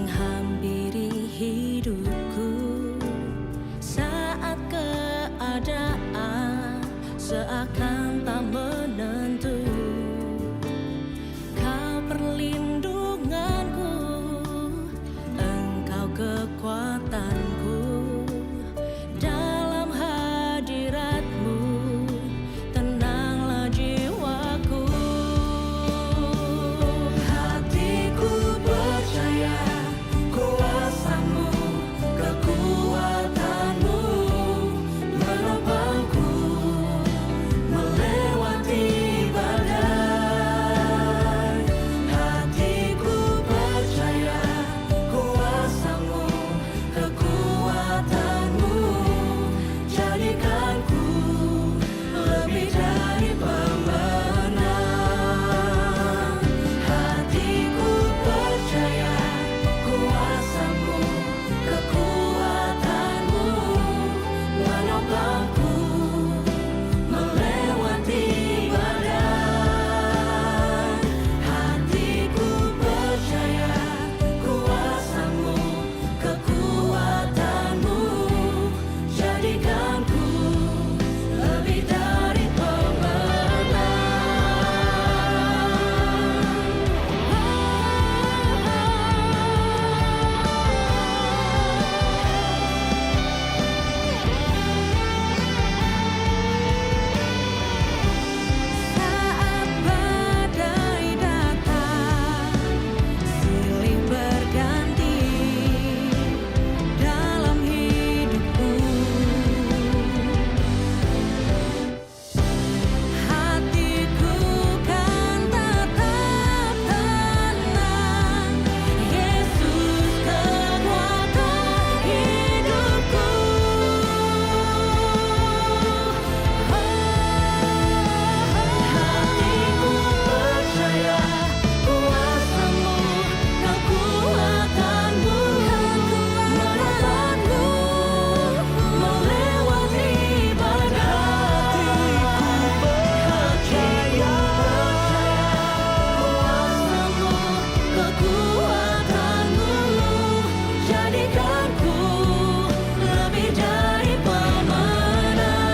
menghampiri hidupku saat keadaan seakan tak menentu. Kau perlindunganku, Engkau kekuatanku. Dalam hadirat-Mu tenanglah jiwaku. Hatiku percaya kuasa-Mu, kekuatan-Mu menopangku melewati badai. Hatiku percaya kuasa-Mu, kekuatan-Mu jadikanku lebih dari pemenang. Hatiku percaya kuasa-Mu, kekuatan-Mu menopangku melewati badai. Hatiku percaya kuasa-Mu, kekuatan-Mu jadikanku lebih dari pemenang. Saat badai datang, silih berganti dalam hidupku. Hatiku kan tetap tenang. Yesus kekuatan hidupku. Hatiku percaya kuasa-Mu, kekuatan-Mu menopangku melewati badai. Hatiku percaya kuasa-Mu, kekuatan-Mu jadikanku lebih dari pemenang.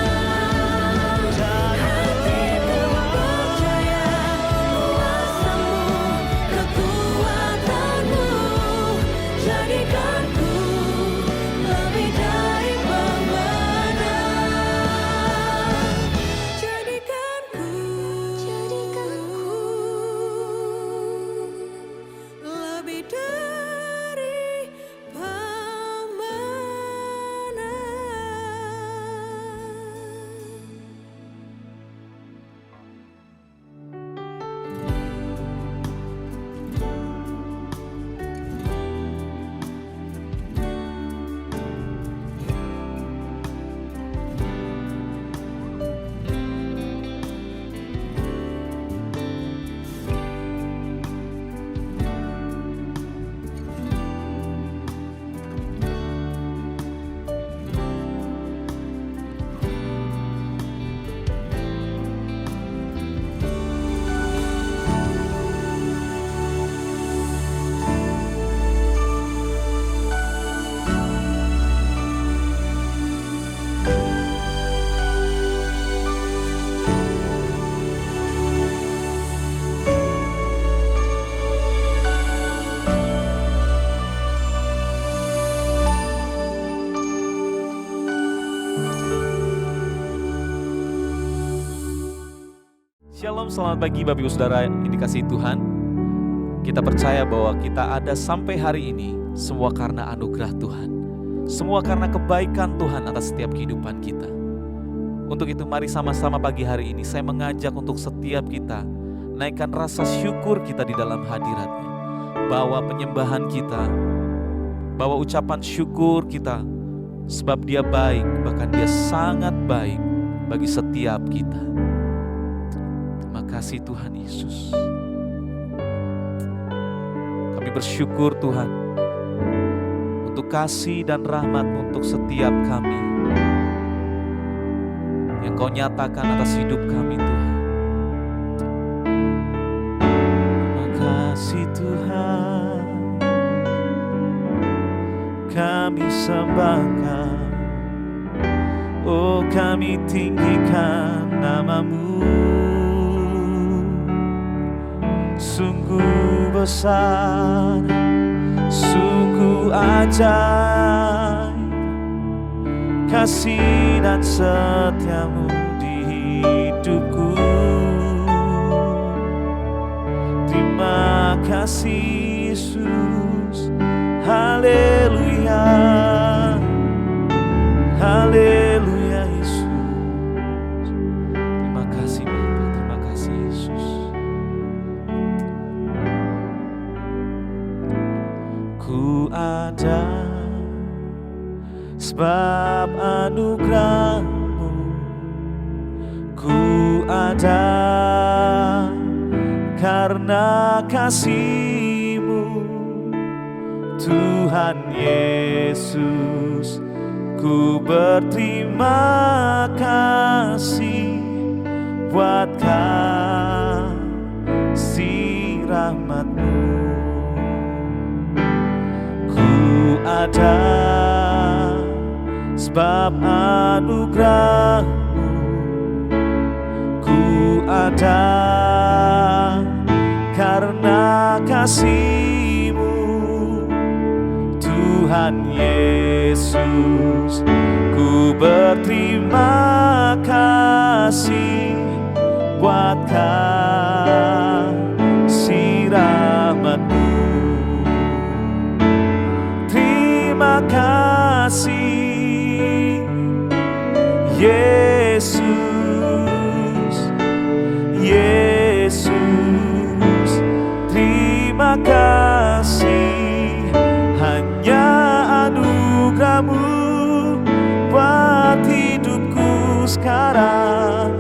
Hatiku percaya kuasa-Mu, kekuatan-Mu jadikanku lebih dari pemenang. Jadikanku lebih dari Shalom, selamat pagi Bapak Ibu Saudara yang dikasihi Tuhan. Kita percaya bahwa kita ada sampai hari ini semua karena anugerah Tuhan. Semua karena kebaikan Tuhan atas setiap kehidupan kita. Untuk itu mari sama-sama pagi hari ini saya mengajak untuk setiap kita naikkan rasa syukur kita di dalam hadirat-Nya. Bawa penyembahan kita, bawa ucapan syukur kita, sebab Dia baik, bahkan Dia sangat baik bagi setiap kita. Terima kasih Tuhan Yesus. Kami bersyukur Tuhan untuk kasih dan rahmat-Mu untuk setiap kami yang Kau nyatakan atas hidup kami Tuhan. Terima kasih Tuhan. kami sembahkan, oh kami tinggikan nama-Mu. Sungguh besar, sungguh ajaib kasih dan setia-Mu di hidupku. Terima kasih Yesus, haleluya, haleluya Yesus. Terima kasih Bapa, terima kasih Yesus. Ku ada sebab anugerah-Mu, ku ada karena kasih-Mu, Tuhan Yesus. Ku berterima kasih buat kasih rahmat-Mu. Ku ada sebab anugerah-Mu, ku ada karena kasih-Mu, Tuhan Yesus. Ku berterima kasih buat kasih rahmat-Mu. Terima kasih Yesus, Yesus. Terima kasih, hanya anugerah-Mu buat hidupku sekarang.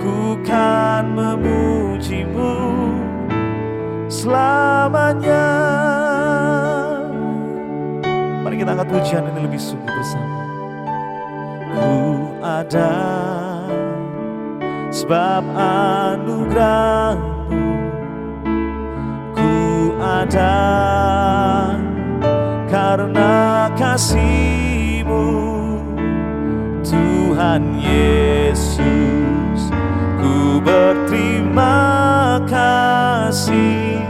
Ku kan memuji-Mu selamanya. Mari kita angkat pujian ini lebih sungguh bersama. Ku ada sebab anugerah-Mu, ku ada karena kasih-Mu, Tuhan Yesus. Ku berterima kasih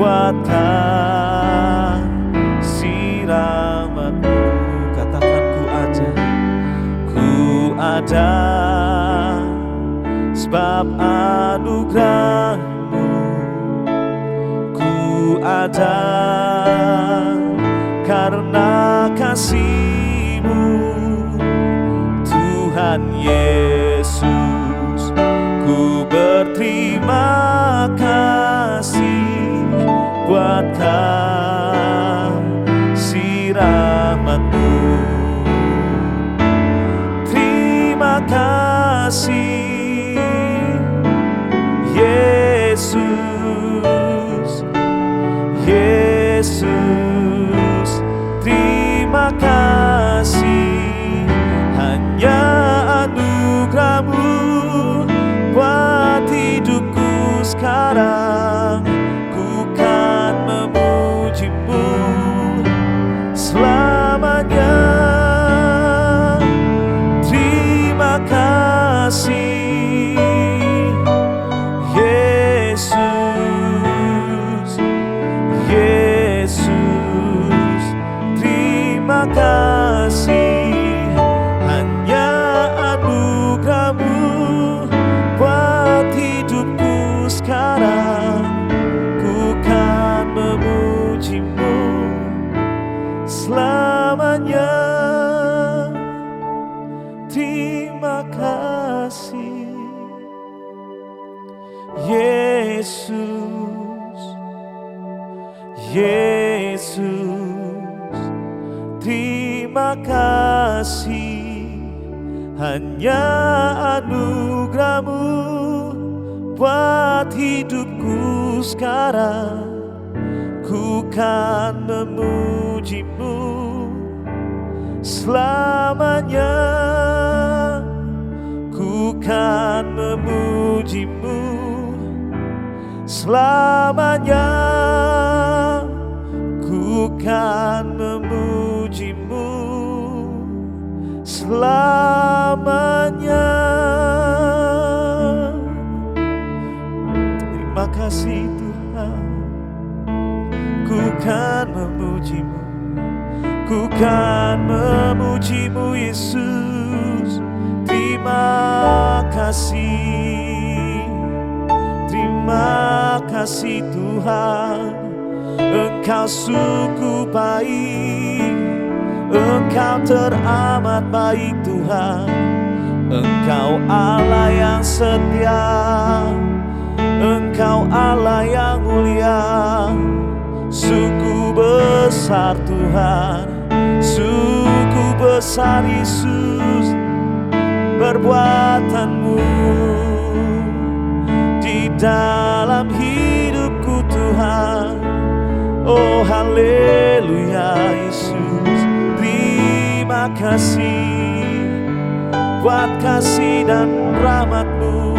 buat kasih rahmat-Mu. Katakan ku ada sebab anugerah-Mu, ku ada karena kasih-Mu, Tuhan Yesus. Ku berterima kasih buat kasih rahmat-Mu. Terima kasih Yesus, Yesus. Terima kasih, hanya anugerah-Mu buat hidupku sekarang. Ku kan memuji-Mu selamanya. Terima kasih Yesus, Yesus. Terima kasih, hanya anugerah-Mu buat hidupku sekarang. Ku kan memuji-Mu selamanya. Terima kasih Yesus, Yesus. Terima kasih, hanya anugerah-Mu buat hidupku sekarang. Ku kan memuji-Mu selamanya. Ku kan memuji-Mu selamanya. Ku kan memuji-Mu selamanya. Terima kasih Tuhan, ku kan memuji-Mu, ku kan memuji-Mu Yesus. Terima kasih, terima kasih Tuhan. Engkau sungguh baik, Engkau teramat baik Tuhan. Engkau Allah yang setia, Engkau Allah yang mulia. Sungguh besar Tuhan, sungguh besar Yesus perbuatan-Mu di dalam hidupku Tuhan. Oh haleluya Yesus, terima kasih buat kasih dan rahmat-Mu,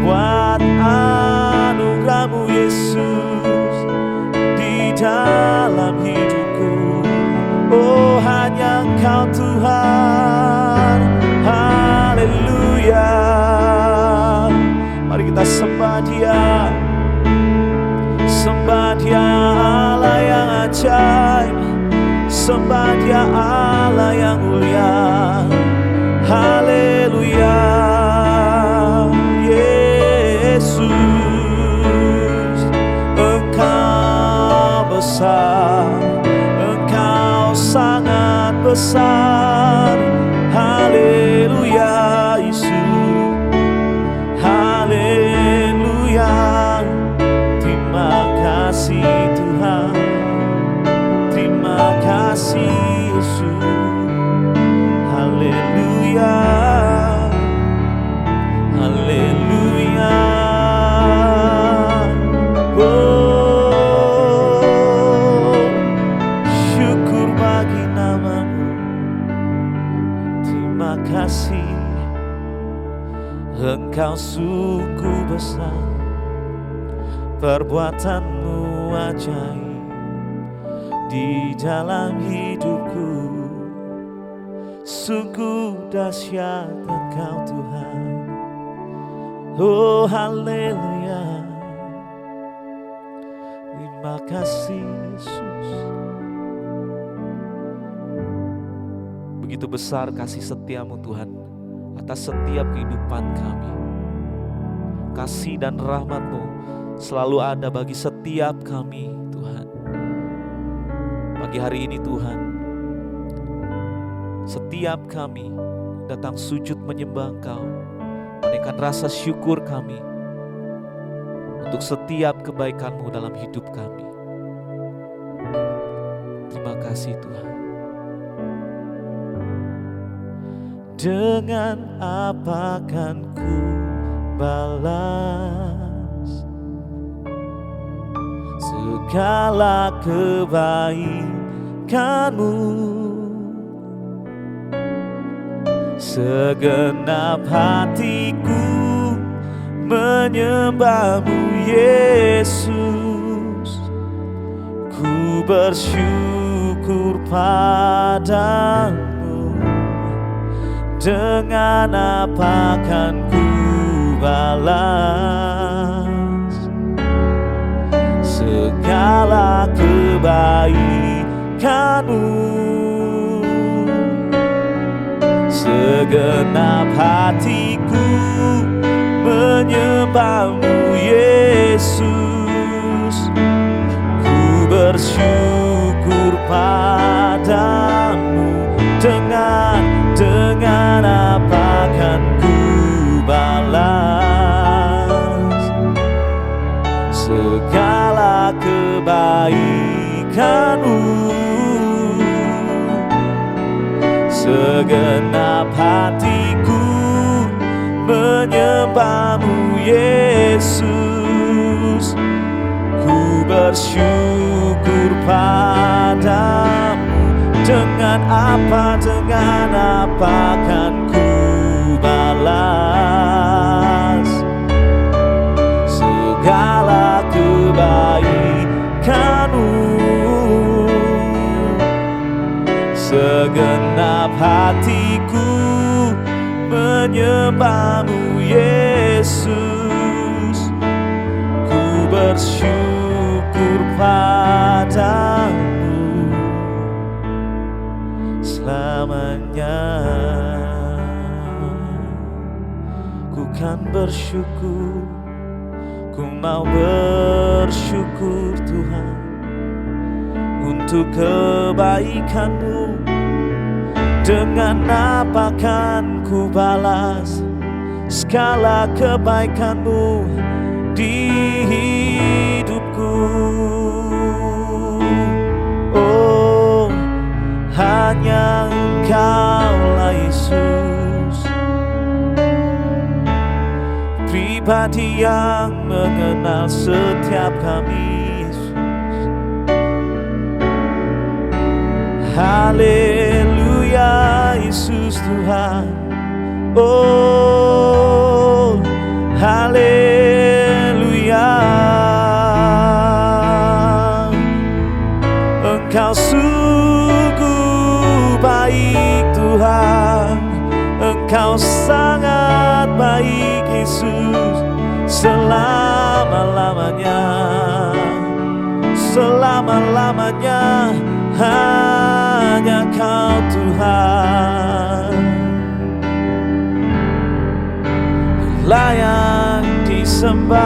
buat anugerah-Mu Yesus di dalam hidupku. Oh hanya Engkau Tuhan, haleluya. Mari kita sembah Dia, sembah Dia Allah yang ajaib, sembah Dia Allah yang mulia. Haleluya Yesus, Engkau besar, Engkau sangat besar. Haleluya Yesus, haleluya. Terima kasih Tuhan, terima kasih Yesus. Haleluya, haleluya. Oh, syukur bagi nama-Mu. Terima kasih, Engkau sungguh besar, perbuatan-Mu ajaib di dalam hidupku. Sungguh dahsyat Engkau Tuhan. Oh haleluya, terima kasih Yesus. Begitu besar kasih setia-Mu Tuhan atas setiap kehidupan kami. Kasih dan rahmat-Mu selalu ada bagi setiap kami Tuhan. Pagi hari ini Tuhan, setiap kami datang sujud menyembah Engkau, menaikkan rasa syukur kami untuk setiap kebaikan-Mu dalam hidup kami. Terima kasih Tuhan. Dengan apa kan ku balas segala kebaikan-Mu? Segenap hatiku menyembah-Mu Yesus. Ku bersyukur padamu. Dengan apa kan ku balas segala kebaikan-Mu? Segenap hatiku menyembah-Mu Yesus. Ku bersyukur padamu. Dengan apa kan ku balas segala kebaikan-Mu? Segenap hatiku menyembah-Mu Yesus. Ku bersyukur padamu. Dengan apa kan ku balas segala kebaikan-Mu? Segenap hati hatiku menyembah-Mu Yesus. Ku bersyukur padamu selamanya. Ku kan bersyukur, ku mau bersyukur Tuhan untuk kebaikan-Mu. Dengan apa kan ku balas segala kebaikan-Mu di hidupku? Oh, hanya Engkau-lah Yesus, pribadi yang mengenal setiap kami. Haleluya Yesus Tuhan. Oh, haleluya. Engkau sungguh baik Tuhan, Engkau sangat baik Yesus. Selama-lamanya, selama-lamanya hanya Kau Tuhan, layak disembah.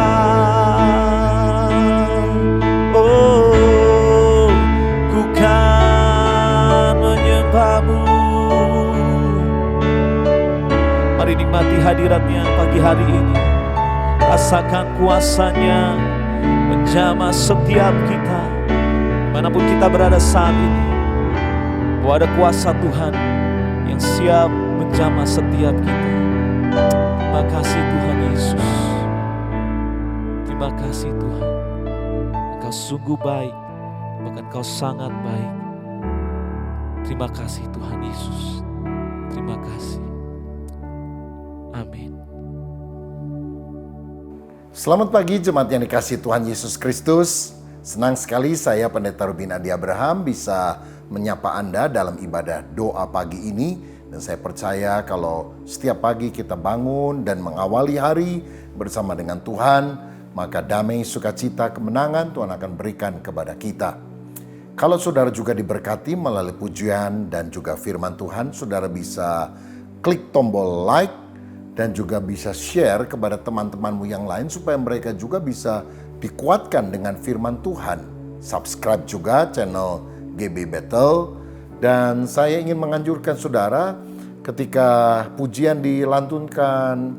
Oh, ku kan menyembah-Mu. Mari nikmati hadirat-Nya pagi hari ini. Rasakan kuasa-Nya menjamah setiap kita, manapun kita berada saat ini. Bahwa ada kuasa Tuhan yang siap menjamah setiap kita. Terima kasih Tuhan Yesus. Terima kasih Tuhan. Engkau sungguh baik, bahkan Engkau sangat baik. Terima kasih Tuhan Yesus. Terima kasih. Amin. Selamat pagi jemaat yang dikasihi Tuhan Yesus Kristus. Senang sekali saya Pendeta Ruben Adi Abraham bisa menyapa Anda dalam ibadah doa pagi ini. Dan saya percaya kalau setiap pagi kita bangun dan mengawali hari bersama dengan Tuhan, maka damai, sukacita, kemenangan Tuhan akan berikan kepada kita. Kalau saudara juga diberkati melalui pujian dan juga firman Tuhan, saudara bisa klik tombol like dan juga bisa share kepada teman-temanmu yang lain supaya mereka juga bisa dikuatkan dengan firman Tuhan. Subscribe juga channel GB Bethel. Dan saya ingin menganjurkan saudara ketika pujian dilantunkan,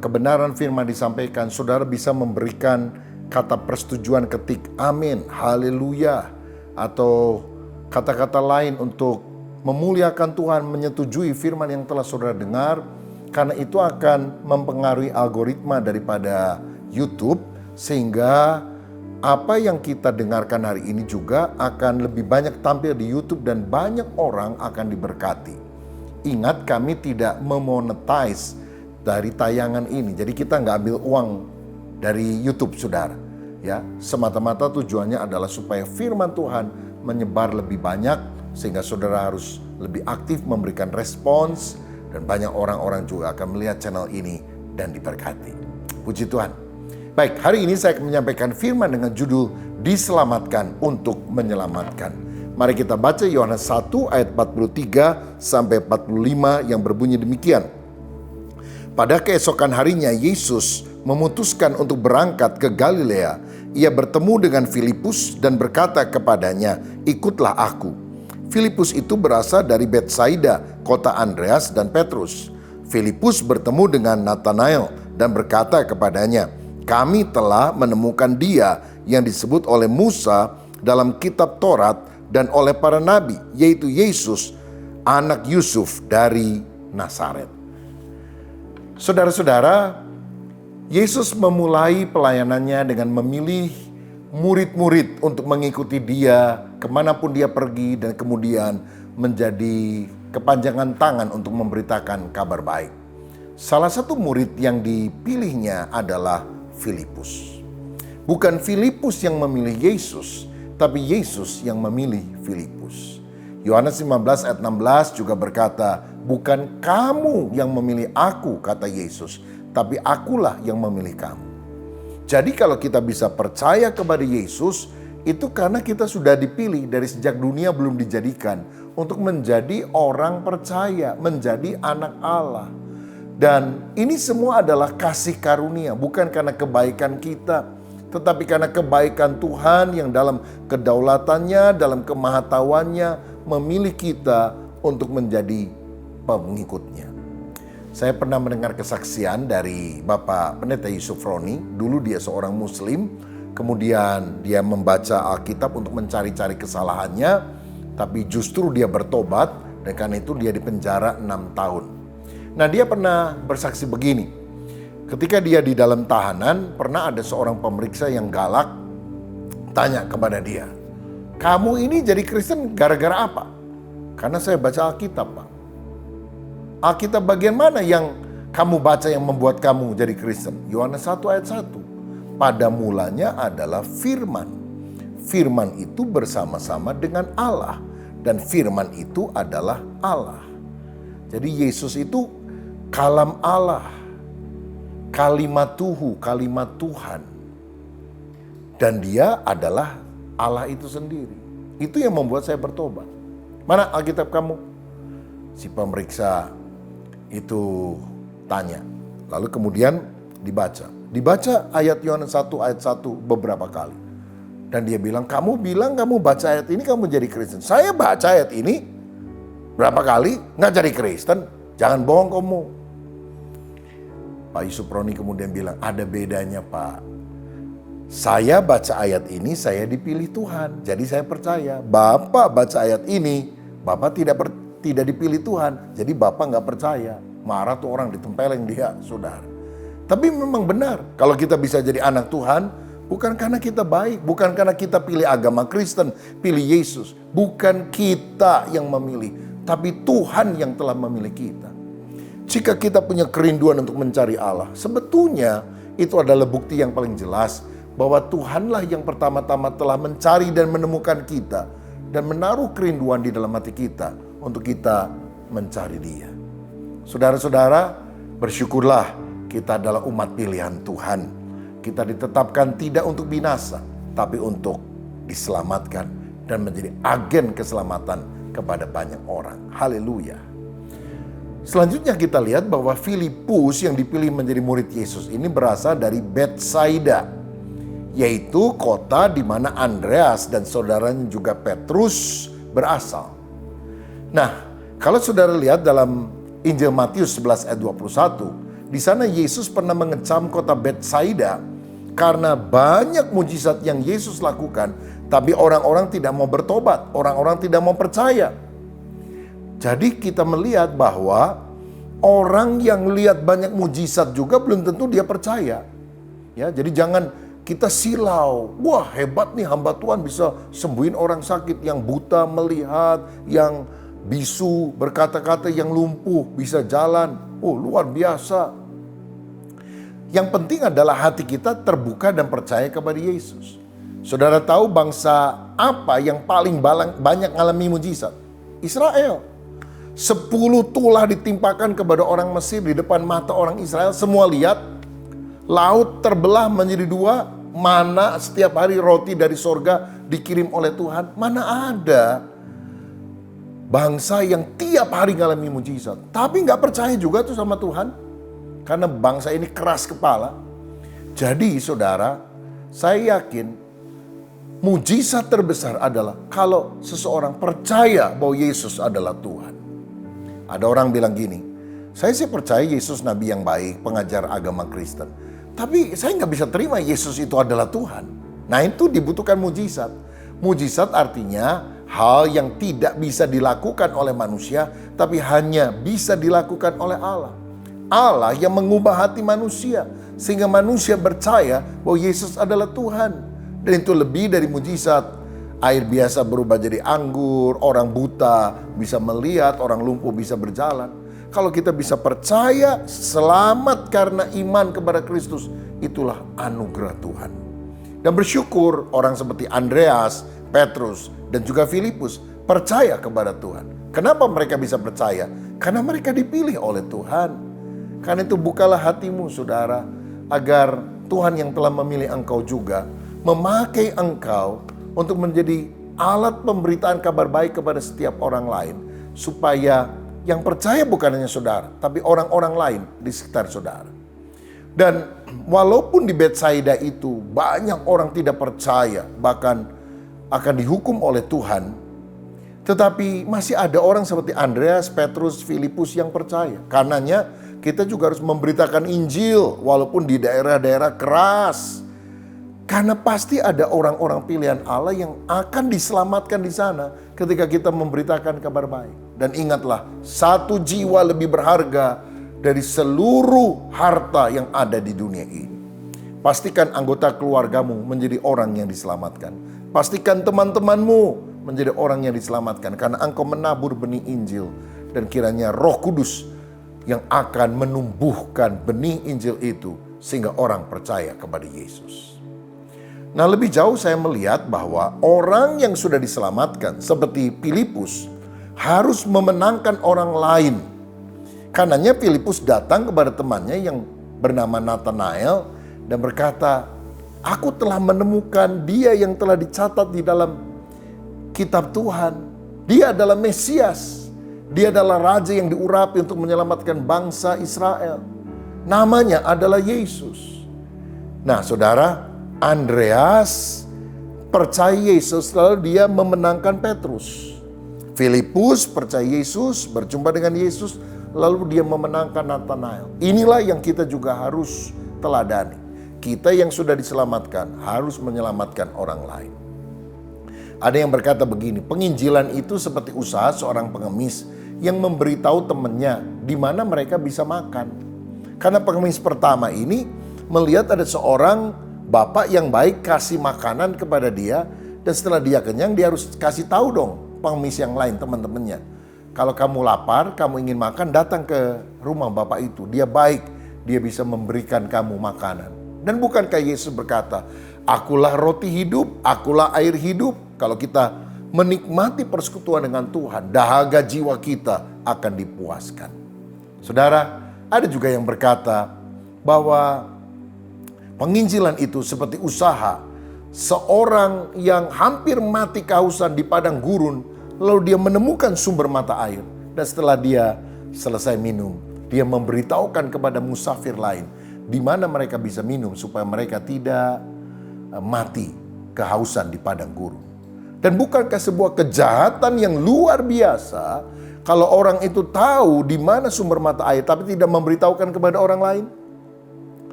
kebenaran firman disampaikan, saudara bisa memberikan kata persetujuan, ketik amin, haleluya, atau kata-kata lain untuk memuliakan Tuhan, menyetujui firman yang telah saudara dengar. Karena itu akan mempengaruhi algoritma daripada YouTube, sehingga apa yang kita dengarkan hari ini juga akan lebih banyak tampil di YouTube dan banyak orang akan diberkati. Ingat, kami tidak memonetize dari tayangan ini, jadi kita nggak ambil uang dari YouTube, saudara. Ya, semata-mata tujuannya adalah supaya firman Tuhan menyebar lebih banyak, sehingga saudara harus lebih aktif memberikan respons. Dan banyak orang-orang juga akan melihat channel ini dan diberkati. Puji Tuhan. Baik, hari ini saya akan menyampaikan firman dengan judul Diselamatkan untuk Menyelamatkan. Mari kita baca Yohanes 1 ayat 43 sampai 45 yang berbunyi demikian. Pada keesokan harinya Yesus memutuskan untuk berangkat ke Galilea. Ia bertemu dengan Filipus dan berkata kepadanya, "Ikutlah aku." Filipus itu berasal dari Betsaida, kota Andreas dan Petrus. Filipus bertemu dengan Nathanael dan berkata kepadanya, "Kami telah menemukan Dia yang disebut oleh Musa dalam kitab Taurat dan oleh para nabi, yaitu Yesus, anak Yusuf dari Nazaret." Saudara-saudara, Yesus memulai pelayanannya dengan memilih murid-murid untuk mengikuti Dia kemanapun Dia pergi, dan kemudian menjadi kepanjangan tangan untuk memberitakan kabar baik. Salah satu murid yang dipilihnya adalah Filipus. Bukan Filipus yang memilih Yesus, tapi Yesus yang memilih Filipus. Yohanes 15 ayat 16 juga berkata, bukan kamu yang memilih aku, kata Yesus, tapi akulah yang memilih kamu. Jadi kalau kita bisa percaya kepada Yesus, itu karena kita sudah dipilih dari sejak dunia belum dijadikan untuk menjadi orang percaya, menjadi anak Allah. Dan ini semua adalah kasih karunia, bukan karena kebaikan kita, tetapi karena kebaikan Tuhan yang dalam kedaulatannya, dalam kemahatauannya memilih kita untuk menjadi pengikutnya. Saya pernah mendengar kesaksian dari Bapak Pendeta Yusuf Roni. Dulu dia seorang Muslim, kemudian dia membaca Alkitab untuk mencari-cari kesalahannya, tapi justru dia bertobat, dan karena itu dia dipenjara 6 tahun. Nah, dia pernah bersaksi begini. Ketika dia di dalam tahanan, pernah ada seorang pemeriksa yang galak tanya kepada dia, kamu ini jadi Kristen gara-gara apa? Karena saya baca Alkitab, Pak. Alkitab bagian mana yang kamu baca yang membuat kamu jadi Kristen? Yohanes 1 ayat 1. Pada mulanya adalah firman. Firman itu bersama-sama dengan Allah. Dan firman itu adalah Allah. Jadi Yesus itu kalam Allah. Kalimatuhu, kalimat Tuhan. Dan dia adalah Allah itu sendiri. Itu yang membuat saya bertobat. Mana Alkitab kamu? Si pemeriksa itu tanya. Lalu kemudian dibaca. Dibaca ayat Yohanes 1 ayat 1 beberapa kali. Dan dia bilang, kamu bilang kamu baca ayat ini kamu jadi Kristen. Saya baca ayat ini berapa kali nggak jadi Kristen. Jangan bohong kamu. Pak Yusuf Roni kemudian bilang, ada bedanya Pak. Saya baca ayat ini, saya dipilih Tuhan. Jadi saya percaya. Bapak baca ayat ini, Bapak tidak dipilih Tuhan. Jadi Bapak nggak percaya. Marah tuh orang, ditempeleng dia, saudara. Tapi memang benar. Kalau kita bisa jadi anak Tuhan, bukan karena kita baik. Bukan karena kita pilih agama Kristen, pilih Yesus. Bukan kita yang memilih. Tapi Tuhan yang telah memilih kita. Jika kita punya kerinduan untuk mencari Allah, sebetulnya itu adalah bukti yang paling jelas bahwa Tuhanlah yang pertama-tama telah mencari dan menemukan kita dan menaruh kerinduan di dalam hati kita untuk kita mencari Dia. Saudara-saudara, bersyukurlah kita adalah umat pilihan Tuhan. Kita ditetapkan tidak untuk binasa, tapi untuk diselamatkan dan menjadi agen keselamatan kepada banyak orang. Haleluya. Selanjutnya kita lihat bahwa Filipus yang dipilih menjadi murid Yesus ini berasal dari Betsaida, yaitu kota di mana Andreas dan saudaranya juga Petrus berasal. Nah, kalau saudara lihat dalam Injil Matius 11 ayat 21, di sana Yesus pernah mengecam kota Betsaida karena banyak mujizat yang Yesus lakukan, tapi orang-orang tidak mau bertobat, orang-orang tidak mau percaya. Jadi kita melihat bahwa orang yang lihat banyak mujizat juga belum tentu dia percaya. Ya, jadi jangan kita silau, wah hebat nih hamba Tuhan bisa sembuhin orang sakit, yang buta melihat, yang bisu berkata-kata, yang lumpuh bisa jalan. Oh luar biasa. Yang penting adalah hati kita terbuka dan percaya kepada Yesus. Saudara tahu bangsa apa yang paling banyak mengalami mujizat? Israel. 10 tulah ditimpakan kepada orang Mesir di depan mata orang Israel. Semua lihat, laut terbelah menjadi 2. Mana setiap hari roti dari sorga dikirim oleh Tuhan. Mana ada bangsa yang tiap hari ngalami mujizat, tapi gak percaya juga tuh sama Tuhan. Karena bangsa ini keras kepala. Jadi saudara, saya yakin mujizat terbesar adalah kalau seseorang percaya bahwa Yesus adalah Tuhan. Ada orang bilang gini, saya sih percaya Yesus nabi yang baik, pengajar agama Kristen. Tapi saya nggak bisa terima Yesus itu adalah Tuhan. Nah itu dibutuhkan mujizat. Mujizat artinya hal yang tidak bisa dilakukan oleh manusia, tapi hanya bisa dilakukan oleh Allah. Allah yang mengubah hati manusia, sehingga manusia percaya bahwa Yesus adalah Tuhan. Dan itu lebih dari mujizat. Air biasa berubah jadi anggur, orang buta bisa melihat, orang lumpuh bisa berjalan. Kalau kita bisa percaya, selamat karena iman kepada Kristus, itulah anugerah Tuhan. Dan bersyukur orang seperti Andreas, Petrus, dan juga Filipus percaya kepada Tuhan. Kenapa mereka bisa percaya? Karena mereka dipilih oleh Tuhan. Karena itu bukalah hatimu saudara, agar Tuhan yang telah memilih engkau juga memakai engkau untuk menjadi alat pemberitaan kabar baik kepada setiap orang lain. Supaya yang percaya bukan hanya saudara, tapi orang-orang lain di sekitar saudara. Dan walaupun di Betsaida itu banyak orang tidak percaya, bahkan akan dihukum oleh Tuhan, tetapi masih ada orang seperti Andreas, Petrus, Filipus yang percaya. Karenanya kita juga harus memberitakan Injil walaupun di daerah-daerah keras. Karena pasti ada orang-orang pilihan Allah yang akan diselamatkan di sana ketika kita memberitakan kabar baik. Dan ingatlah, satu jiwa lebih berharga dari seluruh harta yang ada di dunia ini. Pastikan anggota keluargamu menjadi orang yang diselamatkan. Pastikan teman-temanmu menjadi orang yang diselamatkan. Karena engkau menabur benih Injil. Dan kiranya Roh Kudus yang akan menumbuhkan benih Injil itu sehingga orang percaya kepada Yesus. Nah, lebih jauh saya melihat bahwa orang yang sudah diselamatkan seperti Filipus harus memenangkan orang lain. Karenanya Filipus datang kepada temannya yang bernama Nathanael dan berkata, "Aku telah menemukan dia yang telah dicatat di dalam kitab Tuhan. Dia adalah Mesias. Dia adalah raja yang diurapi untuk menyelamatkan bangsa Israel. Namanya adalah Yesus." Nah, saudara, Andreas percaya Yesus, lalu dia memenangkan Petrus. Filipus percaya Yesus, berjumpa dengan Yesus, lalu dia memenangkan Nathanael. Inilah yang kita juga harus teladani. Kita yang sudah diselamatkan harus menyelamatkan orang lain. Ada yang berkata begini, penginjilan itu seperti usaha seorang pengemis yang memberitahu temannya di mana mereka bisa makan. Karena pengemis pertama ini melihat ada seorang bapak yang baik kasih makanan kepada dia, dan setelah dia kenyang dia harus kasih tahu dong pengemis yang lain, teman-temannya. Kalau kamu lapar, kamu ingin makan, datang ke rumah bapak itu. Dia baik, dia bisa memberikan kamu makanan. Dan bukankah Yesus berkata, "Akulah roti hidup, akulah air hidup." Kalau kita menikmati persekutuan dengan Tuhan, dahaga jiwa kita akan dipuaskan. Saudara, ada juga yang berkata bahwa penginjilan itu seperti usaha seorang yang hampir mati kehausan di padang gurun, lalu dia menemukan sumber mata air. Dan setelah dia selesai minum, dia memberitahukan kepada musafir lain di mana mereka bisa minum supaya mereka tidak mati kehausan di padang gurun. Dan bukankah sebuah kejahatan yang luar biasa kalau orang itu tahu di mana sumber mata air tapi tidak memberitahukan kepada orang lain?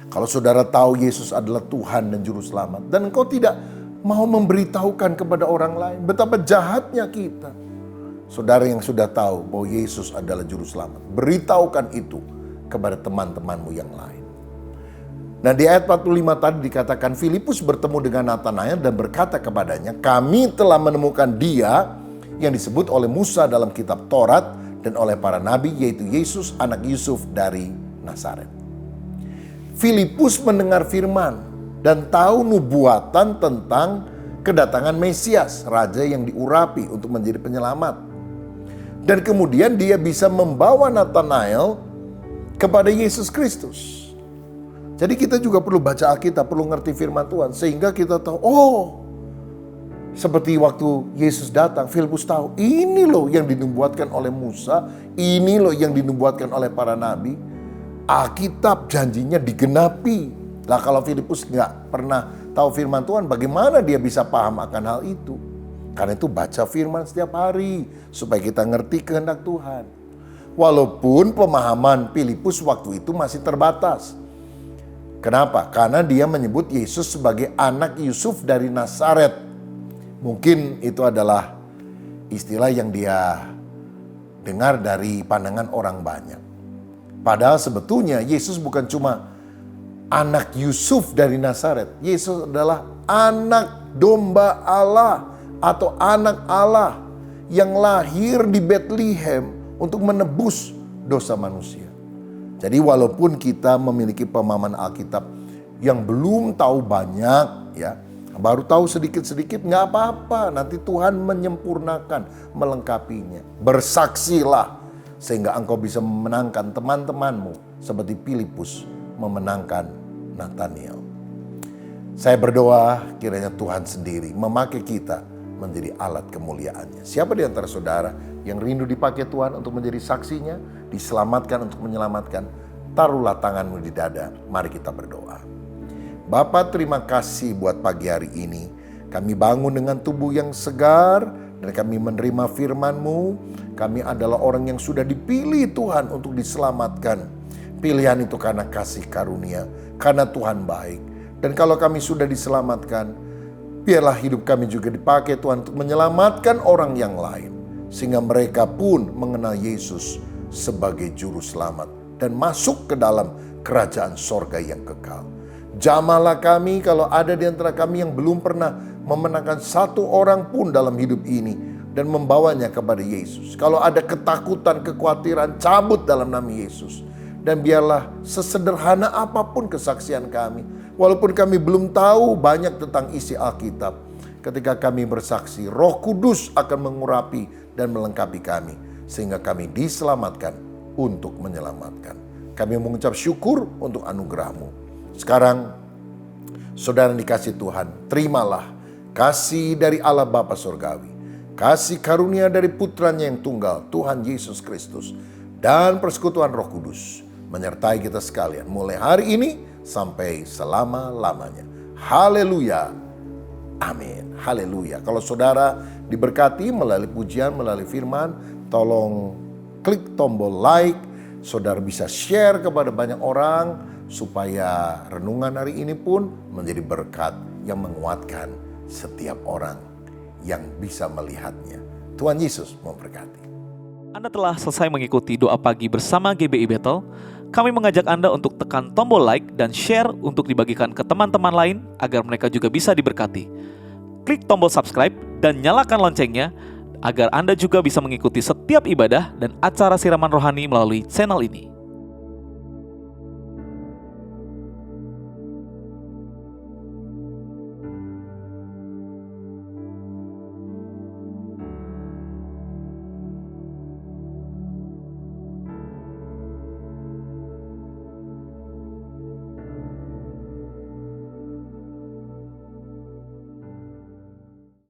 Kalau saudara tahu Yesus adalah Tuhan dan Juru Selamat, dan engkau tidak mau memberitahukan kepada orang lain, betapa jahatnya kita. Saudara yang sudah tahu bahwa Yesus adalah Juru Selamat, beritahukan itu kepada teman-temanmu yang lain. Nah, di ayat 45 tadi dikatakan Filipus bertemu dengan Nathanael dan berkata kepadanya, "Kami telah menemukan dia yang disebut oleh Musa dalam kitab Taurat dan oleh para nabi, yaitu Yesus anak Yusuf dari Nazaret." Filipus mendengar firman dan tahu nubuatan tentang kedatangan Mesias, raja yang diurapi untuk menjadi penyelamat. Dan kemudian dia bisa membawa Nathanael kepada Yesus Kristus. Jadi kita juga perlu baca Alkitab, perlu ngerti firman Tuhan sehingga kita tahu, oh, seperti waktu Yesus datang, Filipus tahu, ini loh yang dinubuatkan oleh Musa, ini loh yang dinubuatkan oleh para nabi. Alkitab janjinya digenapi. Lah kalau Filipus nggak pernah tahu firman Tuhan, bagaimana dia bisa paham akan hal itu? Karena itu baca firman setiap hari supaya kita ngerti kehendak Tuhan. Walaupun pemahaman Filipus waktu itu masih terbatas. Kenapa? Karena dia menyebut Yesus sebagai anak Yusuf dari Nazaret. Mungkin itu adalah istilah yang dia dengar dari pandangan orang banyak. Padahal sebetulnya Yesus bukan cuma anak Yusuf dari Nazaret. Yesus adalah anak domba Allah atau anak Allah yang lahir di Bethlehem untuk menebus dosa manusia. Jadi walaupun kita memiliki pemahaman Alkitab yang belum tahu banyak ya, Baru tahu sedikit-sedikit nggak apa-apa. Nanti Tuhan menyempurnakan, melengkapinya. Bersaksilah sehingga engkau bisa memenangkan teman-temanmu seperti Filipus memenangkan Nathaniel. Saya berdoa kiranya Tuhan sendiri memakai kita menjadi alat kemuliaannya. Siapa di antara saudara yang rindu dipakai Tuhan untuk menjadi saksinya, diselamatkan untuk menyelamatkan, taruhlah tanganmu di dada. Mari kita berdoa. Bapa, terima kasih buat pagi hari ini. Kami bangun dengan tubuh yang segar dan kami menerima firman-Mu. Kami adalah orang yang sudah dipilih Tuhan untuk diselamatkan. Pilihan itu karena kasih karunia, karena Tuhan baik. Dan kalau kami sudah diselamatkan, biarlah hidup kami juga dipakai Tuhan untuk menyelamatkan orang yang lain. Sehingga mereka pun mengenal Yesus sebagai juru selamat dan masuk ke dalam kerajaan sorga yang kekal. Jamahlah kami kalau ada di antara kami yang belum pernah memenangkan satu orang pun dalam hidup ini dan membawanya kepada Yesus. Kalau ada ketakutan, kekhawatiran, cabut dalam nama Yesus. Dan biarlah sesederhana apapun kesaksian kami, walaupun kami belum tahu banyak tentang isi Alkitab, ketika kami bersaksi, Roh Kudus akan mengurapi dan melengkapi kami, sehingga kami diselamatkan untuk menyelamatkan. Kami mengucap syukur untuk anugerah-Mu. Sekarang, saudara dikasih Tuhan, terimalah kasih dari Allah Bapa Surgawi, kasih karunia dari Putranya yang tunggal, Tuhan Yesus Kristus, dan persekutuan Roh Kudus menyertai kita sekalian mulai hari ini sampai selama-lamanya. Haleluya. Amin. Haleluya. Kalau saudara diberkati melalui pujian, melalui firman, tolong klik tombol like. Saudara bisa share kepada banyak orang supaya renungan hari ini pun menjadi berkat yang menguatkan setiap orang yang bisa melihatnya. Tuhan Yesus memberkati. Anda telah selesai mengikuti doa pagi bersama GBI Bethel. Kami mengajak Anda untuk tekan tombol like dan share untuk dibagikan ke teman-teman lain agar mereka juga bisa diberkati. Klik tombol subscribe dan nyalakan loncengnya agar Anda juga bisa mengikuti setiap ibadah dan acara siraman rohani melalui channel ini.